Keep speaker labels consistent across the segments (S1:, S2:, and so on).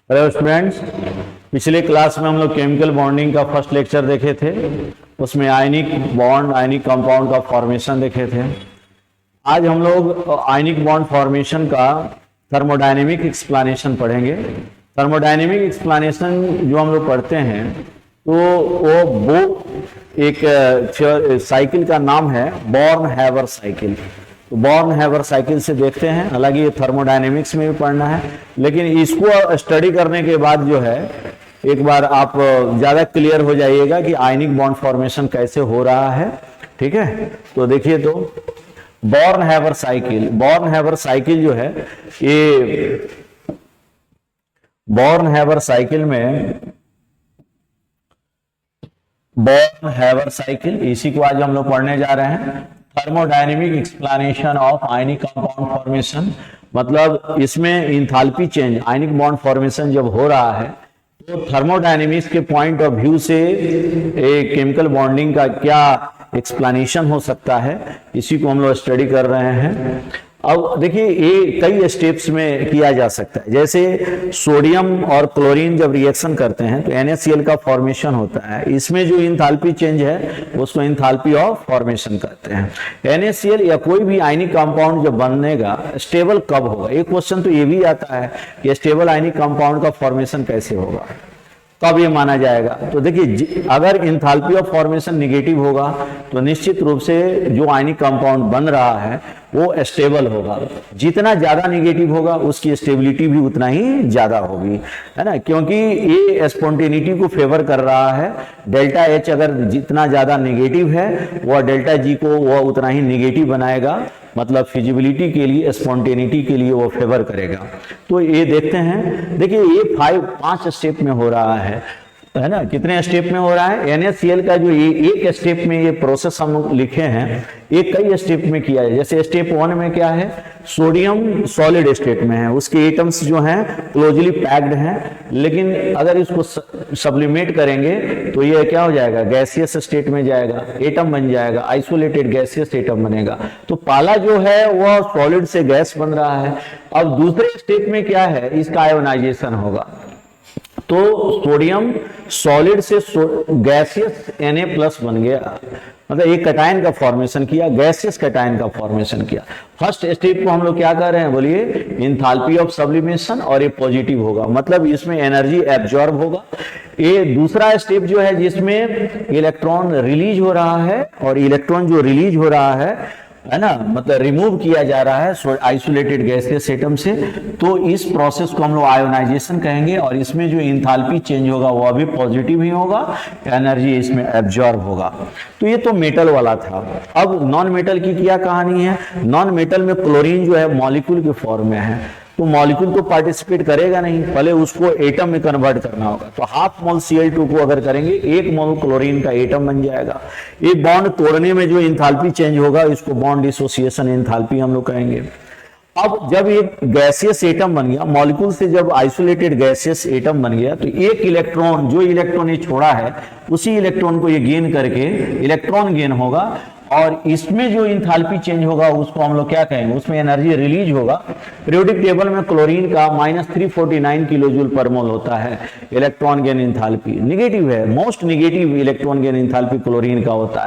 S1: Hello students, पिछले class में हम लोग केमिकल बॉन्डिंग का फर्स्ट लेक्चर देखे थे। उसमें आयनिक बॉन्ड, आयनिक कंपाउंड का फॉर्मेशन देखे थे। आज हम लोग आयनिक बॉन्ड फॉर्मेशन का थर्मोडायनेमिक एक्सप्लेनेशन पढ़ेंगे। थर्मोडायनेमिक एक्सप्लेनेशन जो हम लोग पढ़ते हैं तो वो एक साइकिल का नाम है बॉर्न-हैबर साइकिल। तो बॉर्न-हैबर साइकिल से देखते हैं, हालांकि ये थर्मोडायनेमिक्स में भी पढ़ना है, लेकिन इसको स्टडी करने के बाद जो है एक बार आप ज्यादा क्लियर हो जाइएगा कि आयनिक बॉन्ड फॉर्मेशन कैसे हो रहा है। ठीक है, तो देखिए, तो बॉर्न-हैबर साइकिल जो है, ये बॉर्न-हैबर साइकिल में बॉर्न-हैबर साइकिल, इसी को आज हम लोग पढ़ने जा रहे हैं। Thermodynamic explanation of ionic compound formation, मतलब इसमें इंथाल्पी चेंज, आयनिक बॉन्ड फॉर्मेशन जब हो रहा है तो थर्मोडायनेमिक्स के पॉइंट ऑफ व्यू से एक केमिकल बॉन्डिंग का क्या एक्सप्लेनेशन हो सकता है, इसी को हम लोग स्टडी कर रहे हैं। अब देखिए, ये कई स्टेप्स में किया जा सकता है। जैसे सोडियम और क्लोरीन जब रिएक्शन करते हैं तो NaCl का फॉर्मेशन होता है। इसमें जो इंथाल्पी चेंज है उसको इंथाल्पी ऑफ फॉर्मेशन कहते हैं। NaCl या कोई भी आयनिक कंपाउंड जब बनेगा, स्टेबल कब होगा? एक क्वेश्चन तो ये भी आता है कि स्टेबल आयनिक कंपाउंड का फॉर्मेशन कैसे होगा, कब ये माना जाएगा? तो देखिए, अगर इंथाल्पी ऑफ फॉर्मेशन निगेटिव होगा तो निश्चित रूप से जो आयनिक कंपाउंड बन रहा है वो स्टेबल होगा। जितना ज्यादा निगेटिव होगा उसकी स्टेबिलिटी भी उतना ही ज्यादा होगी, है ना, क्योंकि ये स्पॉन्टेनिटी को फेवर कर रहा है। डेल्टा H अगर जितना ज्यादा निगेटिव है वह डेल्टा G को वह उतना ही निगेटिव बनाएगा, मतलब फिजिबिलिटी के लिए, स्पॉन्टेनिटी के लिए वो फेवर करेगा। तो ये देखते हैं, देखिए ये 5 स्टेप में हो रहा है ना। कितने स्टेप में हो रहा है? NaCl का जो ये एक स्टेप में ये प्रोसेस हम लिखे हैं, ये कई स्टेप में किया है। जैसे स्टेप 1 में क्या है, सोडियम सॉलिड स्टेट में है, उसके एटम्स जो हैं क्लोजली पैक्ड हैं, लेकिन अगर इसको सब्लिमेट करेंगे तो ये क्या हो जाएगा, गैसियस स्टेट में जाएगा, एटम बन जाएगा, आइसोलेटेड गैसियस एटम बनेगा। तो पहला जो है वह सॉलिड से गैस बन रहा है। अब दूसरे स्टेप में क्या है, इसका आयोनाइजेशन होगा। तो सोडियम सॉलिड से गैसियस Na+ बन गया, मतलब एक कटायन का फॉर्मेशन किया, गैसियस कटायन का फॉर्मेशन किया। फर्स्ट स्टेप को हम लोग क्या कर रहे हैं, बोलिए, इंथाल्पी ऑफ सब्लिमेशन, और ये पॉजिटिव होगा, मतलब इसमें एनर्जी एब्जॉर्ब होगा। ये दूसरा स्टेप जो है जिसमें इलेक्ट्रॉन रिलीज हो रहा है, और इलेक्ट्रॉन जो रिलीज हो रहा है ना, मतलब रिमूव किया जा रहा है आइसोलेटेड गैसियस एटम से। तो इस प्रोसेस को हम लोग आयोनाइजेशन कहेंगे, और इसमें जो इंथाल्पी चेंज होगा वह भी पॉजिटिव ही होगा, एनर्जी इसमें एब्जॉर्ब होगा। तो ये तो मेटल वाला था। अब नॉन मेटल की क्या कहानी है? नॉन मेटल में क्लोरीन जो है मॉलिक्यूल के फॉर्म में है, तो मॉलिक्यूल तो पार्टिसिपेट करेगा नहीं, पहले उसको एटम में कन्वर्ट करना होगा। तो हाफ मोल Cl2 को अगर करेंगे, 1 मोल क्लोरीन का एटम बन जाएगा। एक बॉन्ड तोड़ने में जो इंथाल्पी चेंज होगा इसको बॉन्ड डिसोसिएशन इंथाल्पी हम लोग कहेंगे। अब जब एक गैसियस एटम बन गया, मॉलिक्यूल से जब आइसोलेटेड गैसियस एटम बन गया, तो एक इलेक्ट्रॉन, जो इलेक्ट्रॉन ये छोड़ा है उसी इलेक्ट्रॉन को ये गेन करके इलेक्ट्रॉन गेन होगा, और इसमें जो इंथाल्पी चेंज होगा उसको हम लोग क्या कहेंगे, उसमें एनर्जी रिलीज होगा। पीरियोडिक टेबल में क्लोरीन का -349 किलोजूल पर मोल होता है इलेक्ट्रॉन गेन इंथाल्पी। निगेटिव है, most negative electron gain enthalpy chlorine का होता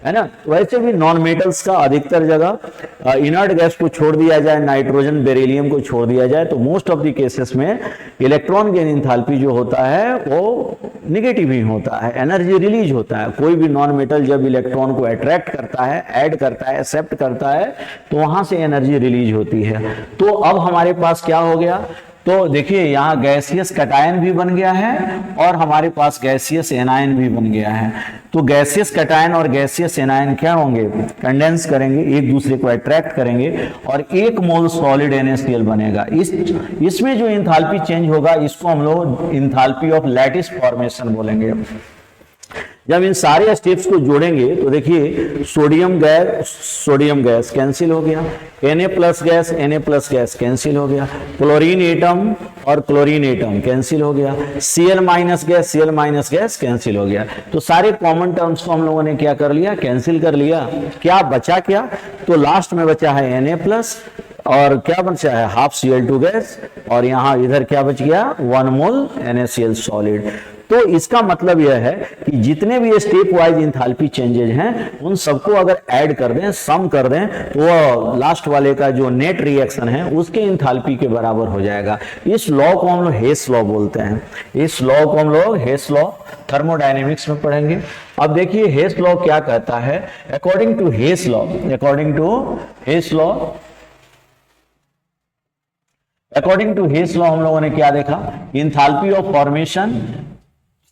S1: है ना। वैसे भी नॉन मेटल्स का अधिकतर जगह इनर्ट गैस को छोड़ दिया जाए, नाइट्रोजन बेरिलियम को छोड़ दिया जाए, तो मोस्ट ऑफ द केसेस में इलेक्ट्रॉन गेन इंथाल्पी जो होता है वो निगेटिव ही होता है, एनर्जी रिलीज होता है। कोई भी नॉन मेटल जब इलेक्ट्रॉन को अट्रैक्ट करता है, ऐड करता है, एक्सेप्ट करता है, तो वहां से एनर्जी रिलीज होती है। तो अब हमारे पास क्या हो गया, तो देखिए यहाँ गैसियस कटायन भी बन गया है और हमारे पास गैसियस एनायन भी बन गया है। तो गैसियस कटायन और गैसियस एनायन क्या होंगे, कंडेंस करेंगे, एक दूसरे को अट्रैक्ट करेंगे, और 1 मोल सॉलिड NaCl बनेगा। इसमें जो इंथाल्पी चेंज होगा इसको हम लोग इंथाल्पी ऑफ लैटिस फॉर्मेशन बोलेंगे। जब इन सारे स्टेप्स को जोड़ेंगे तो देखिए, सोडियम गैस कैंसिल हो गया, Na+ गैस कैंसिल हो गया, क्लोरीन एटम और क्लोरीन एटम कैंसिल हो गया, Cl- गैस कैंसिल हो गया। तो सारे कॉमन टर्म्स को हम लोगों ने क्या कर लिया, कैंसिल कर लिया। क्या बचा, क्या तो लास्ट में बचा है Na+, और क्या बचा है, हाफ Cl2 गैस, और यहाँ इधर क्या बच गया, 1 मोल NaCl सॉलिड। तो इसका मतलब यह है कि जितने भी स्टेप वाइज इंथाल्पी चेंजेज हैं उन सबको अगर ऐड कर दें, सम कर दें, तो वो लास्ट वाले का जो नेट रिएक्शन है उसके इंथाल्पी के बराबर हो जाएगा। इस लॉ को हम लोग हेस लॉ बोलते हैं। इस लॉ को हम लोग हेस लॉ थर्मोडायनेमिक्स में पढ़ेंगे। अब देखिए हेस लॉ क्या कहता है। अकॉर्डिंग टू हेस लॉ, हम लोगों ने क्या देखा, इंथाल्पी ऑफ फॉर्मेशन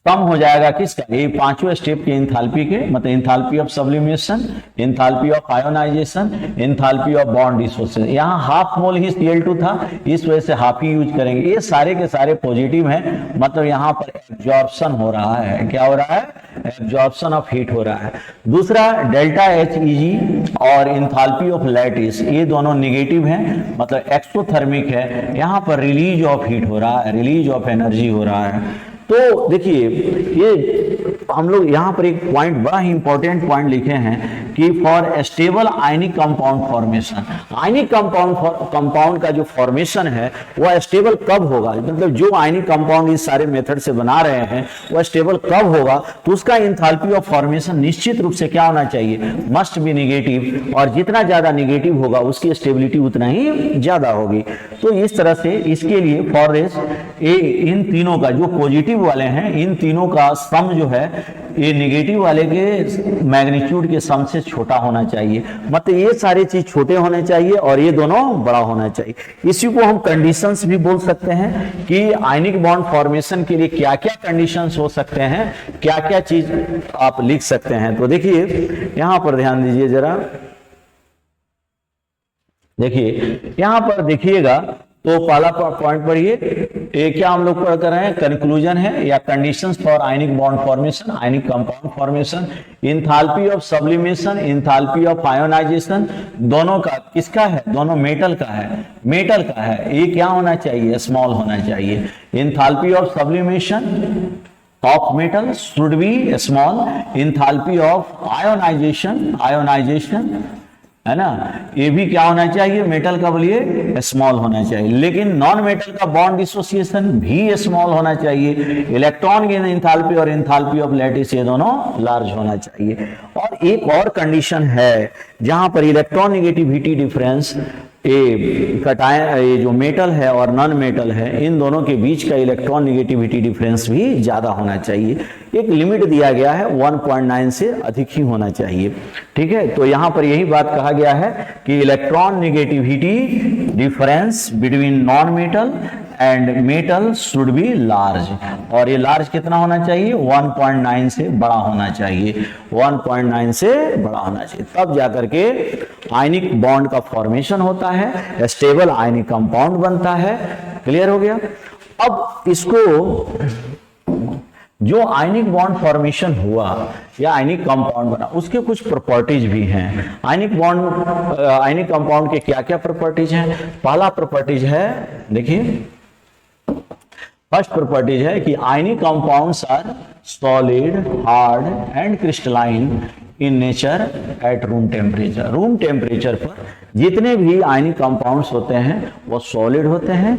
S1: कम हो जाएगा किसका, ये पांचवें स्टेप के इंथाल्पी के, मतलब enthalpy of sublimation, enthalpy of ionisation, enthalpy of bond dissociation. यहाँ हाफ मोल ही Cl2 था, इस वजह से हाफ ही यूज करेंगे। ये सारे के सारे पॉजिटिव हैं, मतलब यहाँ पर एब्जॉर्प्शन हो रहा है। क्या हो रहा है, एब्जॉर्प्शन ऑफ हीट हो रहा है। दूसरा डेल्टा HEG और इंथाल्पी ऑफ लैटिस, ये दोनों निगेटिव हैं, मतलब एक्सोथर्मिक है। यहाँ पर रिलीज ऑफ हीट हो रहा है, रिलीज ऑफ एनर्जी हो रहा है। तो देखिए ये हम लोग यहाँ पर एक पॉइंट, बड़ा ही इंपॉर्टेंट पॉइंट लिखे हैं कि for stable ionic compound formation, ionic compound का जो फॉर्मेशन है वह स्टेबल कब होगा, मतलब जो आयनिक कंपाउंड इस सारे मेथड से बना रहे हैं वह स्टेबल कब होगा, तो उसका इंथाल्पी ऑफ फॉर्मेशन निश्चित रूप से क्या होना चाहिए, मस्ट बी निगेटिव, और जितना ज्यादा निगेटिव होगा उसकी स्टेबिलिटी उतना ही ज्यादा होगी। तो इस तरह से इसके लिए फॉरेस्ट इन तीनों का जो पॉजिटिव वाले हैं, इन तीनों का सम जो है ये निगेटिव वाले के मैग्नीट्यूड के सम से छोटा होना चाहिए, मतलब ये सारी चीज छोटे होने चाहिए और ये दोनों बड़ा होना चाहिए। इसी को हम कंडीशंस भी बोल सकते हैं कि आयनिक बॉन्ड फॉर्मेशन के लिए क्या क्या कंडीशंस हो सकते हैं, क्या क्या चीज आप लिख सकते हैं। तो देखिए यहां पर ध्यान दीजिए जरा, देखिए यहां पर देखिएगा, तो पहला पॉइंट पढ़िए, ये क्या हम लोग पढ़ कर रहे हैं, कंक्लूजन है या conditions for ionic bond formation, ionic compound formation, enthalpy of sublimation, enthalpy of ionisation, दोनों का किसका है, दोनों मेटल का है, मेटल का है। ये क्या होना चाहिए, स्मॉल होना चाहिए। Enthalpy of sublimation of metal should be small, enthalpy of ionisation है ना, ये भी क्या होना चाहिए, मेटल का बोलिए स्मॉल होना चाहिए। लेकिन नॉन मेटल का बॉन्ड डिसोसिएशन भी स्मॉल होना चाहिए। इलेक्ट्रॉन की इंथाल्पी और इंथाल्पी ऑफ लैटिस ये दोनों लार्ज होना चाहिए। और एक और कंडीशन है जहां पर इलेक्ट्रॉन नेगेटिविटी डिफरेंस, ये जो मेटल है और नॉन मेटल है इन दोनों के बीच का इलेक्ट्रॉन नेगेटिविटी डिफरेंस भी ज्यादा होना चाहिए। एक लिमिट दिया गया है 1.9 से अधिक ही होना चाहिए, ठीक है। तो यहां पर यही बात कहा गया है कि electron negativity difference between non metal and metal should B large, और ये लार्ज कितना होना चाहिए, 1.9 से बड़ा होना चाहिए, 1.9 से बड़ा होना चाहिए, तब जाकर के आयनिक बॉन्ड का फॉर्मेशन होता है, स्टेबल आयनिक कंपाउंड बनता है। क्लियर हो गया। अब इसको जो आयनिक बॉन्ड फॉर्मेशन हुआ या आयनिक कंपाउंड बना उसके कुछ प्रॉपर्टीज भी हैं। आयनिक कंपाउंड के क्या क्या प्रॉपर्टीज हैं। पहला प्रॉपर्टीज है, देखिए फर्स्ट प्रॉपर्टीज है कि ionic compounds are solid, hard and crystalline in nature at room temperature. Room temperature पर जितने भी आयनिक कंपाउंड्स होते हैं वो सॉलिड होते हैं,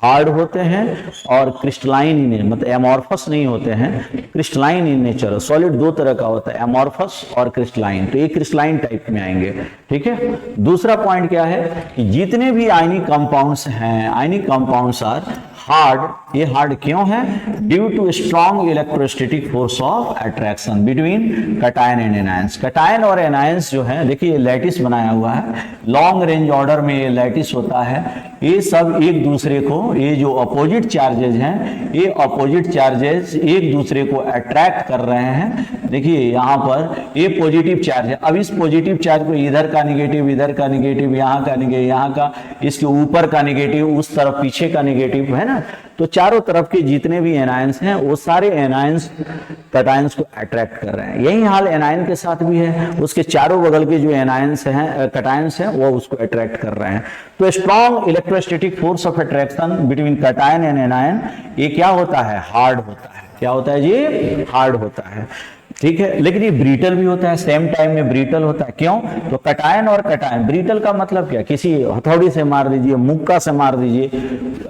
S1: हार्ड होते हैं और क्रिस्टलाइन इन, मतलब एमॉर्फस नहीं होते हैं, क्रिस्टलाइन इन नेचर। सॉलिड दो तरह का होता है, एमॉर्फस और क्रिस्टलाइन, तो ये क्रिस्टलाइन टाइप में आएंगे, ठीक है। दूसरा पॉइंट क्या है कि जितने भी आयनिक कंपाउंड्स हैं, आयनिक कंपाउंड्स आर हार्ड। ये हार्ड क्यों है, due to strong electrostatic force of attraction between cation and anions. Cation और एनायंस जो है, देखिए लैटिस बनाया हुआ है, लॉन्ग रेंज ऑर्डर में ये लैटिस होता है। ये सब एक दूसरे को, ये जो अपोजिट चार्जेज हैं, ये अपोजिट चार्जेस एक दूसरे को अट्रैक्ट कर रहे हैं। देखिए यहाँ पर ये पॉजिटिव चार्ज है, अब इस पॉजिटिव चार्ज को इधर का निगेटिव, इधर का निगेटिव, यहाँ का निगेटिव, यहाँ का, इसके ऊपर का निगेटिव, उस तरफ पीछे का निगेटिव, है ना। तो चारों तरफ के जितने भी एनायंस हैं वो सारे एनायंस कैटायंस को अट्रैक्ट कर रहे हैं। यही हाल एनायन के साथ भी है, उसके चारों बगल के जो एनायंस हैं, कैटायंस हैं, वो उसको अट्रैक्ट कर रहे हैं। तो strong electrostatic force of attraction between cation and anion, ये क्या होता है, हार्ड होता है। क्या होता है जी, हार्ड होता है। ठीक है, लेकिन ये ब्रीटल भी होता है, सेम टाइम में ब्रीटल होता है। क्यों? तो कटायन और कटायन, ब्रीटल का मतलब क्या, किसी हथौड़ी से मार दीजिए, मुक्का से मार दीजिए,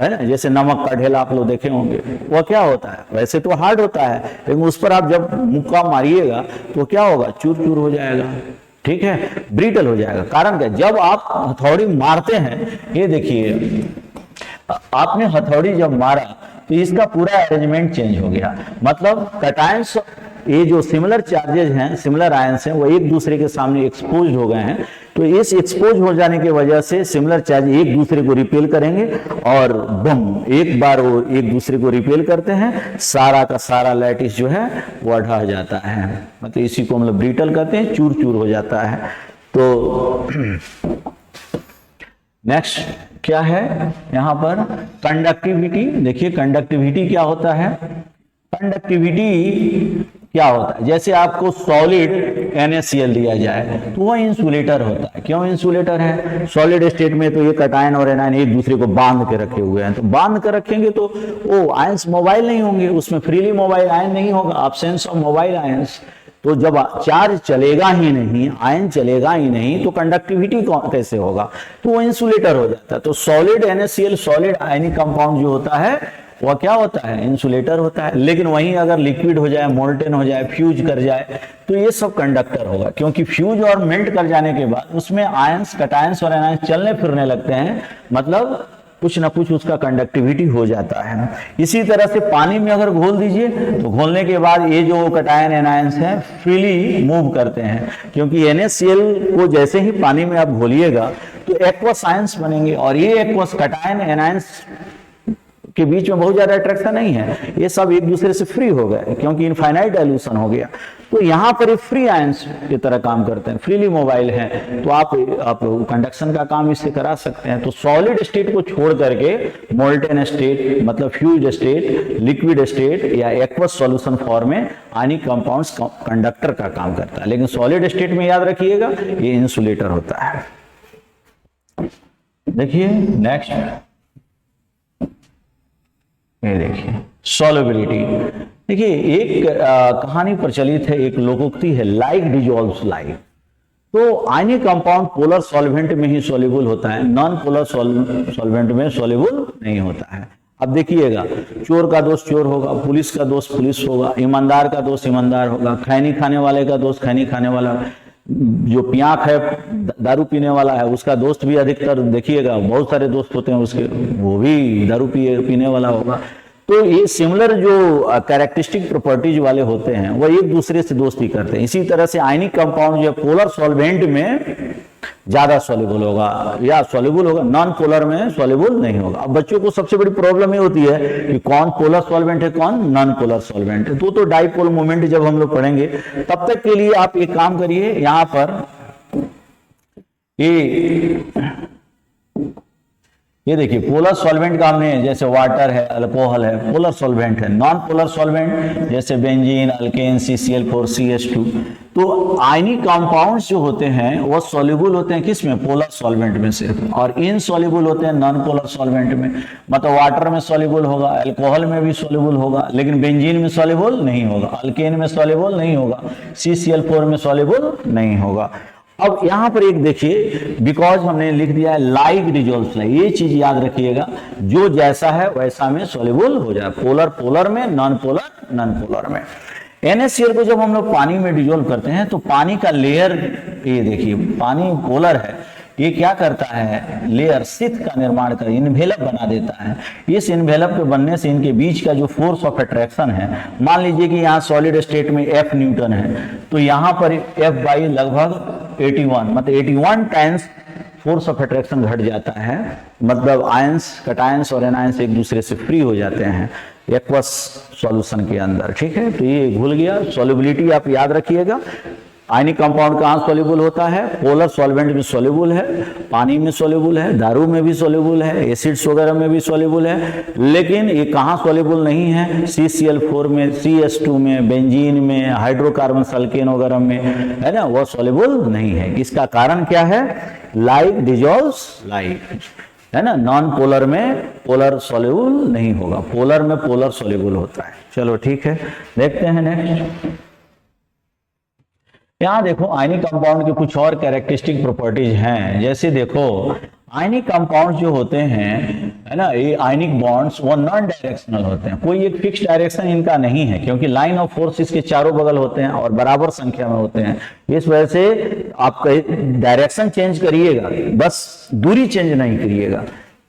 S1: है ना, जैसे नमक का ढेला आप लोग देखे होंगे, वो क्या होता है, वैसे तो हार्ड होता है, लेकिन उस पर आप जब मुक्का मारिएगा तो क्या होगा, चूर चूर हो जाएगा। ठीक है, ब्रीटल हो जाएगा। कारण क्या, जब आप हथौड़ी मारते हैं, ये देखिए आपने हथौड़ी जब मारा तो इसका पूरा अरेंजमेंट चेंज हो गया। मतलब कटायंस, ये जो सिमिलर चार्जेज हैं, सिमिलर आयंस हैं, वो एक दूसरे के सामने एक्सपोज हो गए हैं। तो इस एक्सपोज हो जाने की वजह से सिमिलर चार्ज एक दूसरे को रिपेल करेंगे और बम, एक बार वो एक दूसरे को रिपेल करते हैं, सारा का सारा लैटिस जो है वो ढह जाता है। मतलब इसी को हम लोग ब्रीटल कहते हैं, चूर चूर हो जाता है। तो नेक्स्ट क्या है यहाँ पर, कंडक्टिविटी। देखिए कंडक्टिविटी क्या होता है, कंडक्टिविटी क्या होता है, जैसे आपको सॉलिड NaCl दिया जाए तो वह इंसुलेटर होता है। क्यों इंसुलेटर है, सॉलिड स्टेट में तो ये कटायन और एनायन एक दूसरे को बांध के रखे हुए हैं, तो बांध कर रखेंगे तो वो आयंस मोबाइल नहीं होंगे, उसमें फ्रीली मोबाइल आयन नहीं होगा, एब्सेंस ऑफ मोबाइल आयंस। तो जब चार्ज चलेगा ही नहीं, आयन चलेगा ही नहीं, तो कंडक्टिविटी कैसे होगा, तो वो इंसुलेटर हो जाता है। तो solid NaCl, solid ionic compound जो होता है वह क्या होता है, इंसुलेटर होता है। लेकिन वहीं अगर लिक्विड हो जाए, मोल्टेन हो जाए, फ्यूज कर जाए, तो ये सब कंडक्टर होगा, क्योंकि फ्यूज और मेल्ट कर जाने के बाद उसमें आयंस, कटायंस और एनायंस चलने फिरने लगते हैं, मतलब कुछ ना कुछ उसका कंडक्टिविटी हो जाता है। इसी तरह से पानी में अगर घोल दीजिए तो घोलने के बाद ये जो कटायन एनायंस है फ्रीली मूव करते हैं, क्योंकि NaCl को जैसे ही पानी में आप घोलिएगा तो एक्वस आयंस बनेंगे, और ये एक्वस कटायन एनायंस के बीच में बहुत ज्यादा अट्रैक्शन नहीं है, ये सब एक दूसरे से फ्री हो गए, क्योंकि इनफाइनाइट डाइल्यूशन हो गया। तो यहाँ पर फ्री आयंस की तरह काम करते हैं, फ्रीली मोबाइल है, तो आप कंडक्शन का काम इससे करा सकते हैं। तो सॉलिड स्टेट को छोड़ करके मोल्टेन स्टेट, मतलब फ्यूज स्टेट, लिक्विड स्टेट या एक्वस सॉल्यूशन फॉर्म में आयनिक कंपाउंड्स कंडक्टर का काम करता है। लेकिन सॉलिड स्टेट में याद रखिएगा ये इंसुलेटर होता है। देखिए नेक्स्ट, ये देखिए सॉल्युबिलिटी। देखिए एक कहानी प्रचलित है, एक लोकोक्ति है, लाइक डिजॉल्व्स लाइक। तो आयनिक कंपाउंड पोलर सॉल्वेंट में ही सॉल्युबल होता है, नॉन पोलर सॉल्वेंट में सॉल्युबल नहीं होता है। अब देखिएगा, चोर का दोस्त चोर होगा, पुलिस का दोस्त पुलिस होगा, ईमानदार का दोस्त ईमानदार होगा, खैनी खाने वाले का दोस्त खैनी खाने वाला, जो पियांक है दारू पीने वाला है उसका दोस्त भी अधिकतर देखिएगा, बहुत सारे दोस्त होते हैं उसके, वो भी दारू पीने वाला होगा। तो ये सिमिलर जो कैरेक्टरिस्टिक प्रॉपर्टीज वाले होते हैं वो एक दूसरे से दोस्ती करते हैं। इसी तरह से आयनिक कंपाउंड जो पोलर सॉल्वेंट में ज्यादा सॉल्युबल होगा या सॉल्युबल होगा, नॉन पोलर में सॉल्युबल नहीं होगा। अब बच्चों को सबसे बड़ी प्रॉब्लम ये होती है कि कौन पोलर सॉल्वेंट है, कौन नॉन पोलर सॉल्वेंट है। तो डाइपोल मोमेंट जब हम लोग पढ़ेंगे, तब तक के लिए आप एक काम करिए, यहाँ पर ये देखिए पोलर सॉल्वेंट का हमने, जैसे वाटर है, अल्कोहल है, पोलर सॉल्वेंट है। नॉन पोलर सॉल्वेंट जैसे बेंजीन, अल्केन, CCl4, CH2। तो आयनिक कंपाउंड्स जो होते हैं वो सॉल्युबल होते हैं किस में, पोलर सॉल्वेंट में से, और इनसॉल्युबल होते हैं नॉन पोलर सॉल्वेंट में। मतलब वाटर में सॉल्युबल होगा, अल्कोहल में भी सॉल्युबल होगा, लेकिन बेंजीन में सॉल्युबल नहीं होगा, अल्केन में सॉल्युबल नहीं होगा, CCl4 में सॉल्युबल नहीं होगा। अब यहां पर एक देखिए, बिकॉज हमने लिख दिया है लाइक डिजॉल्व्स लाइक, ये चीज याद रखिएगा, जो जैसा है वैसा में सॉल्युबल हो जाए, पोलर पोलर में, नॉन पोलर नॉन पोलर में। NaCl को जब हम लोग पानी में डिजोल्व करते हैं तो पानी का लेयर, ये देखिए पानी पोलर है, ये क्या करता है, लेयर शीथ का निर्माण कर, इन्वेलप बना देता है। इस इन्वेलप के बनने से इनके बीच का जो फोर्स ऑफ अट्रैक्शन है, मान लीजिए कि यहाँ सॉलिड स्टेट में F न्यूटन है, तो यहाँ पर F बाई लगभग 81, मतलब 81 टाइम्स फोर्स ऑफ अट्रैक्शन घट जाता है। मतलब आयंस, कटायंस और एनायंस एक दूसरे से फ्री हो जाते हैं एक्वस सॉल्यूशन के अंदर। ठीक है, तो ये भूल गया, सॉल्युबिलिटी आप याद रखिएगा। आयनिक कंपाउंड कहाँ सॉल्युबल होता है, पोलर सॉल्वेंट में सॉल्युबल है, पानी में सॉल्युबल है, दारू में भी सॉल्युबल है, एसिड्स वगैरह में भी सॉल्युबल है। लेकिन ये कहाँ सॉल्युबल नहीं है, CCl4 में, CH2 में, बेंजीन में, हाइड्रोकार्बन अल्केन वगैरह में, है ना, वो सॉल्युबल नहीं है। इसका कारण क्या है, लाइक डिजॉल्व्स लाइक, है ना, नॉन पोलर में पोलर सॉल्युबल नहीं होगा, पोलर में पोलर सॉल्युबल होता है। चलो ठीक है, देखते हैं नेक्स्ट। यहाँ देखो आयनिक कंपाउंड के कुछ और कैरेक्टरिस्टिक प्रॉपर्टीज हैं, जैसे देखो आयनिक कंपाउंड जो होते हैं, है ना, ये आयनिक बॉन्ड्स वो नॉन डायरेक्शनल होते हैं, कोई एक फिक्स डायरेक्शन इनका नहीं है, क्योंकि लाइन ऑफ फोर्स इसके चारों बगल होते हैं और बराबर संख्या में होते हैं। इस वजह से आप डायरेक्शन चेंज करिएगा, बस दूरी चेंज नहीं करिएगा,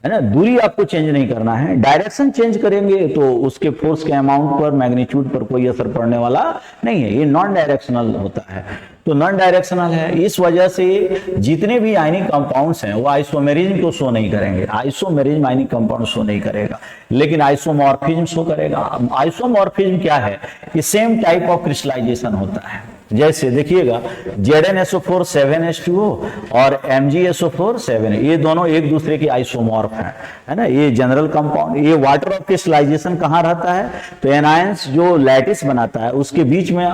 S1: है ना, दूरी आपको चेंज नहीं करना है। डायरेक्शन चेंज करेंगे तो उसके फोर्स के अमाउंट पर, मैग्नीट्यूड पर कोई असर पड़ने वाला नहीं है, ये नॉन डायरेक्शनल होता है। तो नॉन डायरेक्शनल है, इस वजह से जितने भी आयनिक कंपाउंड्स हैं वो आइसोमेरिज्म को शो नहीं करेंगे। आइसोमेरिज्म आयनिक कंपाउंड शो नहीं करेगा, लेकिन आइसोमॉर्फिज्म शो करेगा। आइसोमॉर्फिज्म क्या है, ये सेम टाइप ऑफ क्रिस्टलाइजेशन होता है। जैसे देखिएगा ZnSO4 7H2O और MgSO4 7, ये दोनों एक दूसरे के आइसोमॉर्फ हैं, है ना, ये जनरल कंपाउंड। ये वाटर ऑफ क्रिस्टलाइजेशन कहाँ रहता है, तो एनायंस जो लैटिस बनाता है उसके बीच में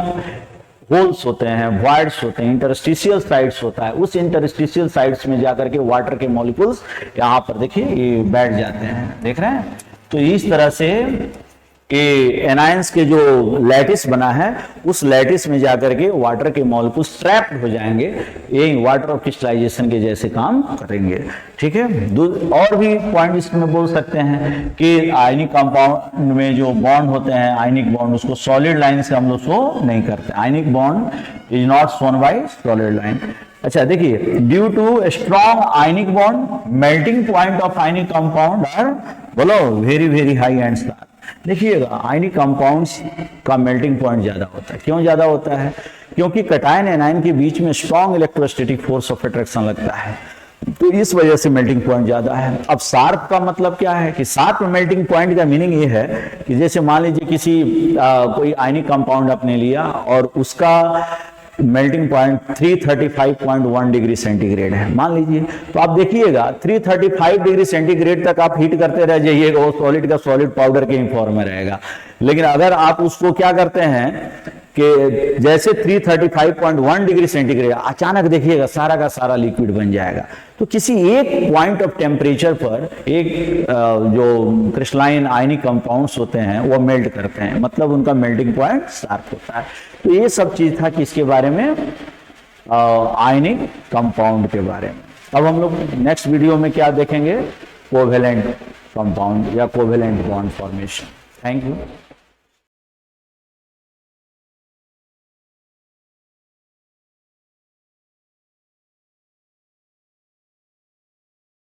S1: होल्स होते हैं, वॉइड्स होते हैं, इंटरस्टिशियल साइड्स होता है, उस इंटरस्टिशियल साइड्स में जाकर के वाटर के मॉलिक्यूल्स यहाँ पर देखिए ये बैठ जाते हैं, देख रहे हैं। तो इस तरह से ये एनायंस के जो लैटिस बना है उस लैटिस में जाकर के वाटर के मॉलिक्यूल्स ट्रैप्ड हो जाएंगे, ये वाटर ऑफ क्रिस्टलाइजेशन के जैसे काम करेंगे, ठीक है। और भी पॉइंट इसमें बोल सकते हैं कि आयनिक कंपाउंड में जो बॉन्ड होते हैं, आयनिक बॉन्ड, उसको सॉलिड लाइन से हम लोग शो नहीं करते। Ionic bond is not shown by solid line. अच्छा देखिए, due to strong ionic bond melting point of ionic compound are, बोलो, very very high and star. देखिएगा आयनिक कंपाउंड्स का मेल्टिंग पॉइंट ज्यादा होता है। क्यों ज्यादा होता है, क्योंकि कैटायन एनायन के बीच में strong electrostatic force of attraction लगता है, तो इस वजह से मेल्टिंग पॉइंट ज्यादा है। अब शार्प का मतलब क्या है कि शार्प मेल्टिंग पॉइंट का मीनिंग ये है कि जैसे मान लीजिए किसी कोई आयनिक कंपाउंड आपने लिया और उसका मेल्टिंग पॉइंट 335.1 डिग्री सेंटीग्रेड है मान लीजिए, तो आप देखिएगा 335 डिग्री सेंटीग्रेड तक आप हीट करते रह जाइएगा, वो सॉलिड का सॉलिड पाउडर के फॉर्म में रहेगा। लेकिन अगर आप उसको क्या करते हैं कि जैसे 335.1 डिग्री सेंटीग्रेड, अचानक देखिएगा सारा का सारा लिक्विड बन जाएगा। तो किसी एक पॉइंट ऑफ टेम्परेचर पर एक जो क्रिस्टलाइन आयनिक कंपाउंड्स होते हैं वो मेल्ट करते हैं, मतलब उनका मेल्टिंग पॉइंट शार्प होता है। तो ये सब चीज था किसके बारे में, आयनिक कंपाउंड के बारे में। अब हम लोग नेक्स्ट वीडियो में क्या देखेंगे, कोवेलेंट कंपाउंड या covalent bond formation. Thank you.